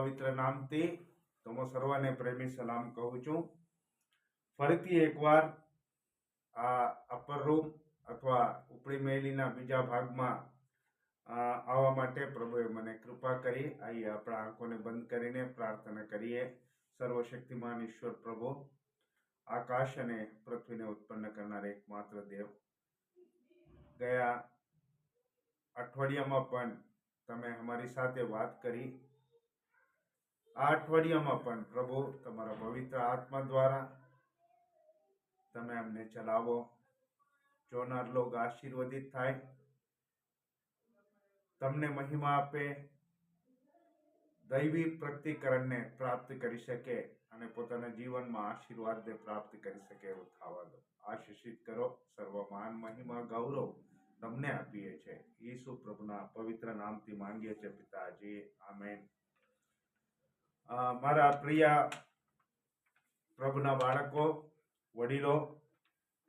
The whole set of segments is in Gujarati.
પવિત્ર નામથી તમો સર્વને પ્રેમી સલામ કહું છું। ફરીથી એકવાર આ અપર રૂમ અથવા ઉપરી મહેલીના બીજા ભાગમાં આવવા માટે પ્રભુએ મને કૃપા કરી। આઈએ આપણા આંખોને બંધ કરીને પ્રાર્થના કરીએ। સર્વશક્તિમાન ઈશ્વર પ્રભુ, આકાશ અને પૃથ્વીને ઉત્પન્ન કરનાર એકમાત્ર દેવ, ગયા અઠવાડિયામાં પણ તમે અમારી સાથે વાત કરી। આ અઠવાડિયામાં પણ પ્રભુ તમારા પવિત્ર આત્મા દ્વારા તમે અમને ચલાવો। જોનાર લોક આશીર્વદિત થાય, તમને મહિમા આપે, દૈવી પ્રતિકરણને પ્રાપ્ત કરી શકે અને પોતાના જીવનમાં આશીર્વાદને પ્રાપ્ત કરી શકે એવું થવા દો। આશીષિત કરો। સર્વ માન મહિમા ગૌરવ તમને આપીએ છીએ। ઈસુ પ્રભુના પવિત્ર નામથી માંગીએ છીએ પિતાજી, આમેન। મારા પ્રિય પ્રભુના બાળકો, વડીલો,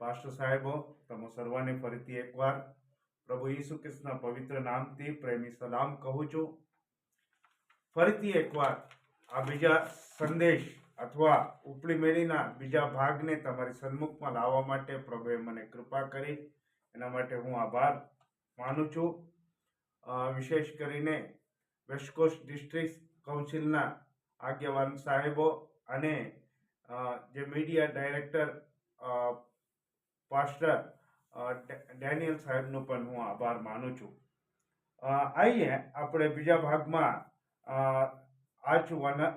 પાસ્ટર સાહેબો, તમે સર્વને ફરીથી એકવાર પ્રભુ ઈસુ ખ્રિસ્તના પવિત્ર નામથી પ્રેમી સલામ કહું છું। ફરીથી એકવાર આ બીજા સંદેશ અથવા ઉપલી મેળીના બીજા ભાગને તમારી સન્મુખમાં લાવવા માટે પ્રભુએ મને કૃપા કરી, એના માટે હું આભાર માનું છું। વિશેષ કરીને વેસ્ટ કોસ્ટ ડિસ્ટ્રિક્ટ કાઉન્સિલના આગેવાન સાહેબો અને જે મીડિયા ડાયરેક્ટર પાસ્ટર ડેનિયલ સાહેબનો પણ હું આભાર માનું છું। આઈએ આપણે બીજા ભાગમાં આ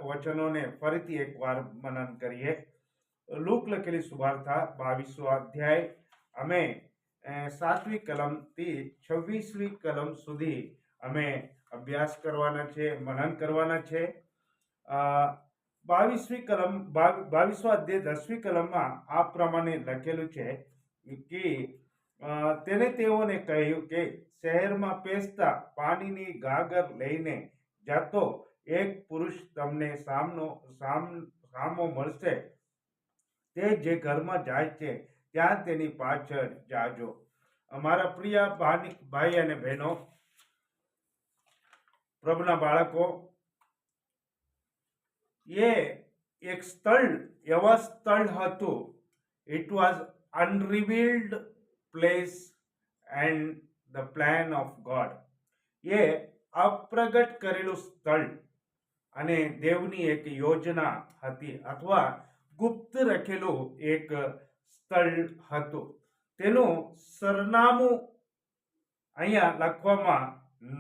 વચનોને ફરીથી એકવાર મનન કરીએ। લૂક લખેલી સુવાર્તા 22વો અધ્યાય અમે 7મી કલમથી 26મી કલમ સુધી અમે અભ્યાસ કરવાના છે, મનન કરવાના છે। 22મી કલમ 22વો અધ્યાય 10મી કલમમાં આ પ્રમાણે લખેલું છે કે તેને તેઓને કહ્યું કે શહેરમાં પેસતા પાણીની ગાગર લઈને જતો એક પુરુષ તમને સામો મળશે, તે જે ઘરમાં જાય છે ત્યાં તેની પાછળ જાજો। અમારા પ્રિય ભાઈ અને બહેનો, પ્રભુના બાળકો, એ એક સ્થળ એવા સ્થળ હતું, it was unrevealed place and the plan of God. એ અપ્રગટ કરેલું સ્થળ અને દેવની એક યોજના હતી અથવા ગુપ્ત રખેલું એક સ્થળ હતું। તેનું સરનામું અહીંયા લખવામાં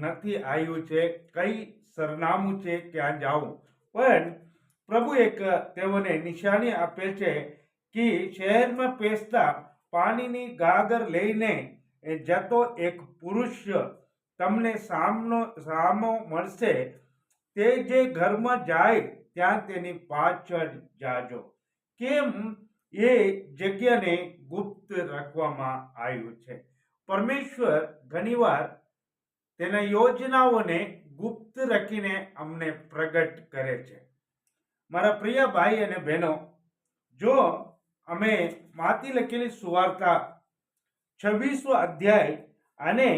નથી આવ્યું છે, કઈ સરનામું છે, ક્યાં જાવું, પણ પ્રભુ એક તેઓને નિશાની આપે છે કે શહેરમાં પેસતા પાણીની ગાગર લઈને જતો એક પુરુષ તમને સામો મળશે, તે જે ઘરમાં જાય ત્યાં તેની પાછળ જાજો। કેમ એ જગ્યાને ગુપ્ત રાખવામાં આવ્યું છે? પરમેશ્વર ઘણીવાર તેના યોજનાઓને ગુપ્ત રાખીને અમને પ્રગટ કરે છે। મારા પ્રિય ભાઈ અને બહેનો, જો અમે માથી લખેલી સુવાર્તા 26વો અધ્યાય અને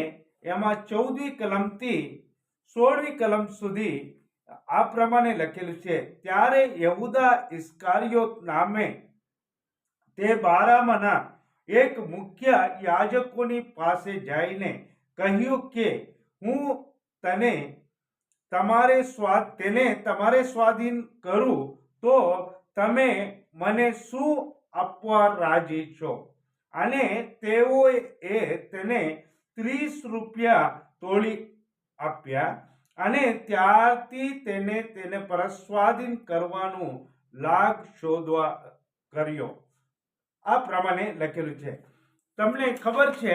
એમાં 14મી કલમથી 16મી કલમ સુધી આ પ્રમાણે લખેલું છે, ત્યારે યહૂદા ઇસ્કારિયોત નામે તે 12માના એક મુખ્ય યાજકોની પાસે જઈને કહ્યું કે હું તેને તમારે સ્વાધીન કરું તો તમે મને શું આપવા રાજી છો? અને તેઓએ તેને 30 રૂપિયા તોડી આપ્યા અને ત્યારથી તેને પરસ્વાધીન કરવાનું લાગ શોધવા કર્યો। આ પ્રમાણે લખેલું છે। તમને ખબર છે,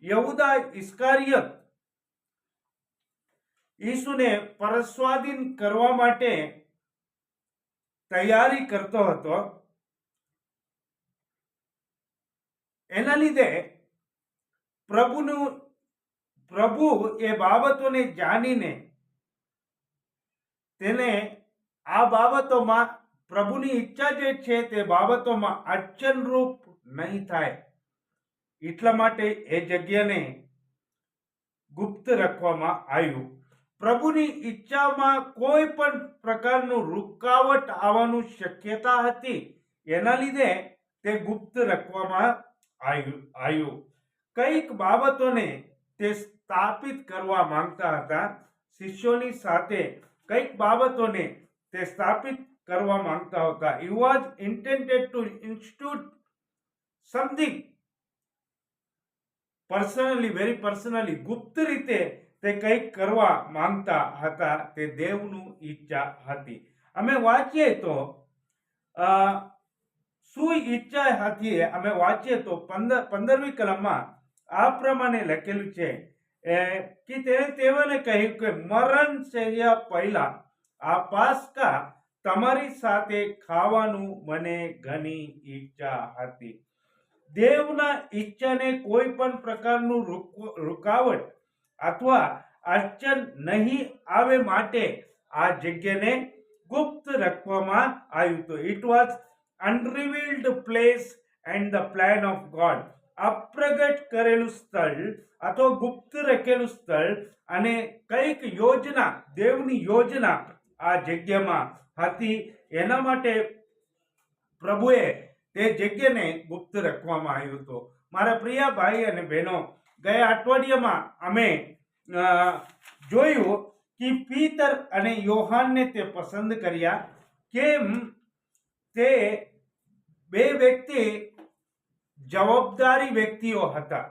યહૂદા ઇસ્કારિયત ઈસુને પરસ્વાધીન કરવા માટે તૈયારી કરતો હતો। એના લીધે પ્રભુ એ બાબતોને જાણીને તેને આ બાબતોમાં પ્રભુની ઈચ્છા જે છે તે બાબતોમાં અડચણરૂપ નહીં થાય, એટલા માટે એ જગ્યાને ગુપ્ત રાખવામાં આવ્યું। પ્રભુની ઈચ્છામાં કોઈ પણ પ્રકારનું રૂકાવટ આવવાનું શક્યતા હતી, એના લીધે તે ગુપ્ત રાખવામાં આવ્યું. કઈક બાબતોને તે સ્થાપિત કરવા માંગતા હતા. શિષ્યોની સાથે કઈક બાબતોને તે સ્થાપિત કરવા માંગતા હતા. He was intended to institute something personally, very personally, ગુપ્ત રીતે તે કંઈક કરવા માંગતા હતા. તે દેવનું ઈચ્છા હતી. અમે વાંચીએ તો શું ઈચ્છા હતી, અમે વાંચીએ તો 15મી કલમમાં આ પ્રમાણે લખેલું છે કે તેઓને કહ્યું કે મરણ શૈયા પહેલા આ પાસ્કા તમારી સાથે ખાવાનું મને ઘણી ઈચ્છા હતી. દેવના ઈચ્છાને કોઈ પણ પ્રકારનું રૂકાવટ અથવા અડચણ નહીં આવે માટે આ જગ્યાને ગુપ્ત રાખવામાં આવ્યું હતું. It was unrevealed place and the plan of God. અપ્રગટ કરેલું સ્થળ અથવા ગુપ્ત રાખેલું સ્થળ અને કઈક યોજના, દેવની યોજના આ જગ્યામાં હતી. એના માટે પ્રભુએ તે જગ્યાને ગુપ્ત રાખવામાં આવ્યું હતું. મારા પ્રિય ભાઈ અને બહેનો, ગયા અઠવાડિયામાં અમે જોયું કે પીતર અને યોહાનને તે પસંદ કર્યા. કેમ? તે બે વ્યક્તિ જવાબદારી વ્યક્તિઓ હતા.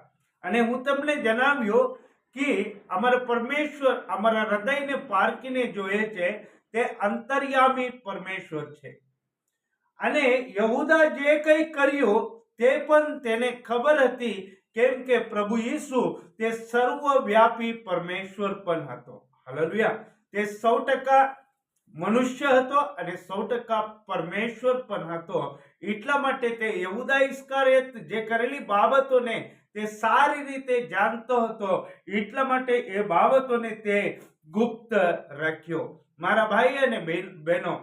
અને હું તમને જણાવ્યું કે અમારા પરમેશ્વર અમારા હૃદયને પારખીને જોઈએ છે. તે અંતર્યામી પરમેશ્વર છે. અને યહૂદા જે કંઈ કર્યું તે પણ તેને ખબર હતી, કેમ કે પ્રભુ ઈસુ તે સર્વવ્યાપી પરમેશ્વર પણ હતો. હાલેલુયા. તે 100% મનુષ્ય હતો અને 100% પરમેશ્વર પણ હતો. એટલા માટે તે યહૂદા ઇસ્કારિયત જે કરેલી બાબતોને તે સારી રીતે જાણતો હતો. એટલા માટે એ બાબતોને તે ગુપ્ત રાખ્યો. મારા ભાઈ અને બહેનો,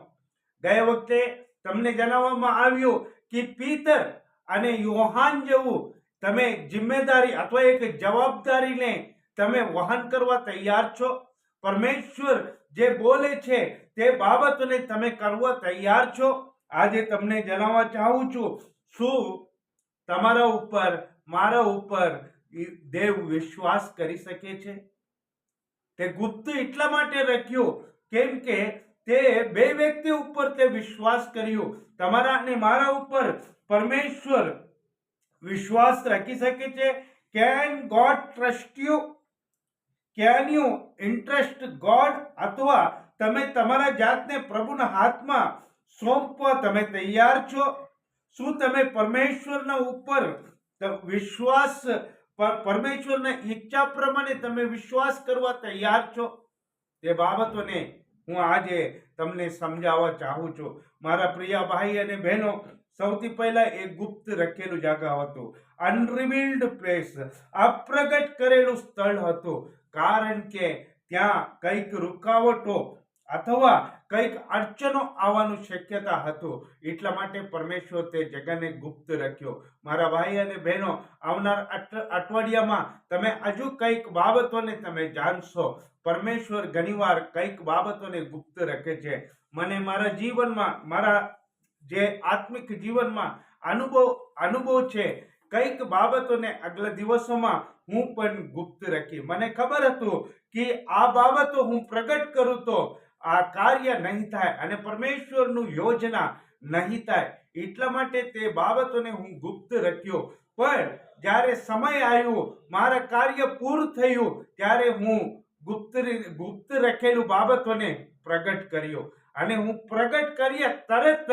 ગયા વખતે તમને જણાવવામાં આવ્યું કે પીતર અને યોહાન જેવું તમે જિમ્મેદારી અથવા એક જવાબદારીને તમે વહન કરવા તૈયાર છો? પરમેશ્વર જે બોલે છે તે બાબતોને તમે કરવા તૈયાર છો? આજે તમને જણાવવા ચાહું છું, શું તમારા ઉપર, મારા ઉપર દેવ વિશ્વાસ કરી શકે છે? તે ગુપ્ત એટલા માટે રાખ્યું કેમ કે તે બે વ્યક્તિ ઉપર તે વિશ્વાસ કર્યો. તમારા અને મારા ઉપર પરમેશ્વર વિશ્વાસ રાખી શકે છે? Can God trust you? Can you interest God? અથવા તમે તમારા જાતને પ્રભુના હાથમાં સોંપવા તમે તૈયાર છો? શું તમે પરમેશ્વરના ઉપર વિશ્વાસ, પરમેશ્વરના ઈચ્છા પ્રમાણે તમે વિશ્વાસ કરવા તૈયાર છો? તે બાબતોને હું આજે તમને સમજાવવા ચાહું છું. મારા પ્રિય ભાઈ અને બહેનો, સૌથી પહેલા એ ગુપ્ત રખેલું જગ્યા હતું, અનરિવીલ્ડ પ્લેસ, અપ્રગટ કરેલું સ્થળ હતું. કારણ કે ત્યાં કઈક રૂકાવટો અથવા કઈક અડચણો આવવાનું શક્યતા હતું. એટલા માટે પરમેશ્વર તે જગ્યાને ગુપ્ત રાખ્યો. મારા ભાઈ અને બહેનો, આવનાર અઠવાડિયામાં તમે હજુ કઈક બાબતોને તમે જાણશો. પરમેશ્વર ઘણીવાર કઈક બાબતોને ગુપ્ત રાખે છે. મને મારા જીવનમાં, મારા જે આત્મિક જીવનમાં અનુભવ છે, કઈક બાબતોને આગલા દિવસોમાં હું પણ ગુપ્ત રાખી. મને ખબર હતું કે આ બાબતો હું પ્રગટ કરું તો આ કાર્ય નહીં થાય અને પરમેશ્વરનું યોજના નહીં થાય. એટલા માટે તે બાબતોને હું ગુપ્ત રાખ્યો. પણ જ્યારે સમય આવ્યો, મારા કાર્ય પૂરું થયું, ત્યારે હું ગુપ્ત રાખેલું બાબતોને પ્રગટ કર્યો. અને હું પ્રગટ કર્યા તરત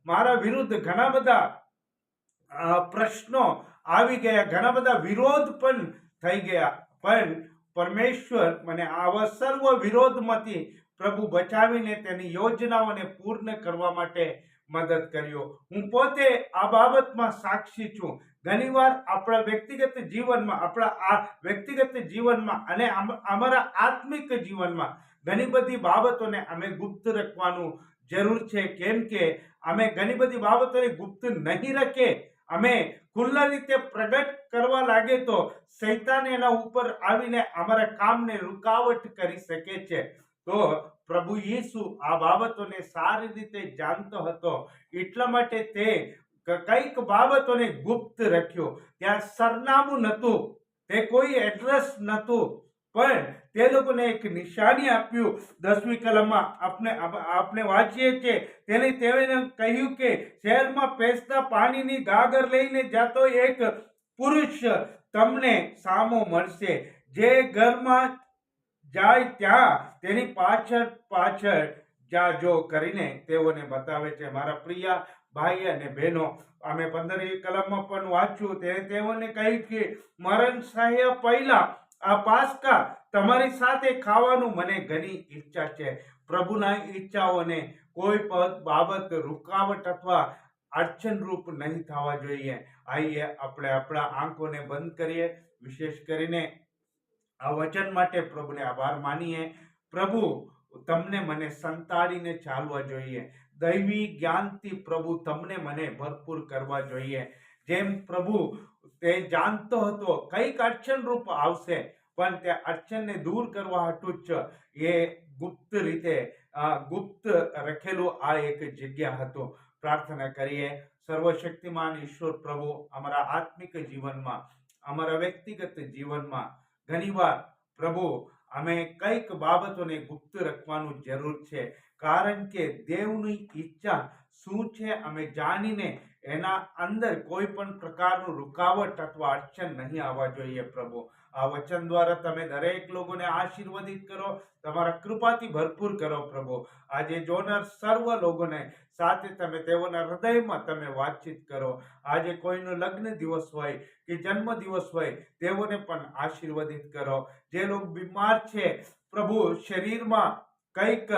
મારા વિરુદ્ધ ઘણા બધા પ્રશ્નો આવી ગયા, ઘણા બધા વિરોધ પણ થઈ ગયા. પણ પરમેશ્વર મને આવા સર્વ વિરોધમાંથી પ્રભુ બચાવીને તેની યોજનાઓને પૂર્ણ કરવા માટે મદદ કર્યો. હું પોતે આ બાબતમાં સાક્ષી છું. ઘણીવાર આપણા વ્યક્તિગત જીવનમાં અને અમારા આત્મિક જીવનમાં ઘણી બધી બાબતોને અમે ગુપ્ત રાખવાનું જરૂર છે. કેમ કે અમે ઘણી બધી બાબતોને ગુપ્ત નહીં રાખીએ, અમે ખુલ્લા રીતે પ્રગટ કરવા લાગે તો શૈતાન એના ઉપર આવીને અમારા કામને રૂકાવટ કરી શકે છે. તો પ્રભુ ઈસુ આ બાબતોને સારી રીતે જાણતો હતો, એટલા માટે તે કઈક બાબતોને ગુપ્ત રાખ્યો. ત્યાં સરનામું નહોતું, તે કોઈ એડ્રેસ નહોતું, પણ તે લોકોને એક નિશાની આપ્યું. 10મી કલમમાં આપણે વાંચીએ છીએ, તેને કહ્યું કે શહેરમાં પેસતા પાણીની ગાગર લઈને જતો એક પુરુષ તમને સામો મળશે. જે ઘરમાં જાય ત્યાં તેની પાછળ પાછળ જાજો કરીને તેઓને બતાવે છે. મારા પ્રિય ભાઈ અને બહેનો, અમે 15મી કલમમાં પણ વાંચ્યું, તેઓને કહ્યું કે મરણ સહ્ય પહેલા આ પાસ્કા તમારી સાથે ખાવાનું મને ઘણી ઈચ્છા છે. પ્રભુના ઈચ્છાઓને કોઈ પણ બાબત રૂકાવટ અથવા અડચણરૂપ નહીં થવા જોઈએ. આઈએ આપણે આપણા આંખોને બંધ કરીએ, વિશેષ કરીને આ વચન માટે પ્રભુને આભાર માનીએ. પ્રભુ તમને મને સંતાડીને ચાલવા જોઈએ. દૈવી જ્ઞાનથી પ્રભુ તમને મને ભરપૂર કરવા જોઈએ. જેમ પ્રભુ તે જાણતો હતો કઈક અડચણરૂપ આવશે, પણ તે અડચણને દૂર કરવા હાટુ જ એ ગુપ્ત રીતે ગુપ્ત રખેલું આ એક જગ્યા હતું. પ્રાર્થના કરીએ. સર્વશક્તિમાન ઈશ્વર પ્રભુ, અમારા આત્મિક જીવનમાં, અમારા વ્યક્તિગત જીવનમાં ઘણીવાર પ્રભુ અમે કઈક બાબતોને ગુપ્ત રાખવાનું જરૂર છે, કારણ કે દેવની ઈચ્છા શું છે અમે જાણીને એના અંદર કોઈ પણ પ્રકારનું રૂકાવટ અથવા અડચણ નહીં આવવા જોઈએ. પ્રભુ આ વચન દ્વારા તમે દરેક લોકોને આશીર્વાદિત કરો, તમારા કૃપાથી ભરપૂર કરો. પ્રભુ આજે જોનાર સર્વ લોકોને સાથે તમે તેઓના હૃદયમાં તમે વાતચીત કરો. આજે કોઈનો લગ્ન દિવસ હોય કે જન્મ દિવસ હોય, તેઓને પણ આશીર્વાદિત કરો. જે લોકો બીમાર છે પ્રભુ, શરીરમાં કઈક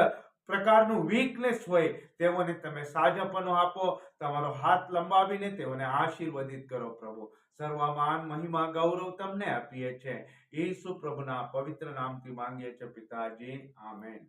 પ્રકારનું વીકનેસ હોય, તેઓને તમે સાજાપણું આપો. તમારો હાથ લંબાવીને તેઓને આશીર્વાદિત કરો. પ્રભુ સર્વમાન મહિમા ગૌરવ તમને આપીએ છીએ. ઈસુ પ્રભુના પવિત્ર નામથી માંગીએ છીએ પિતાજી, આમેન.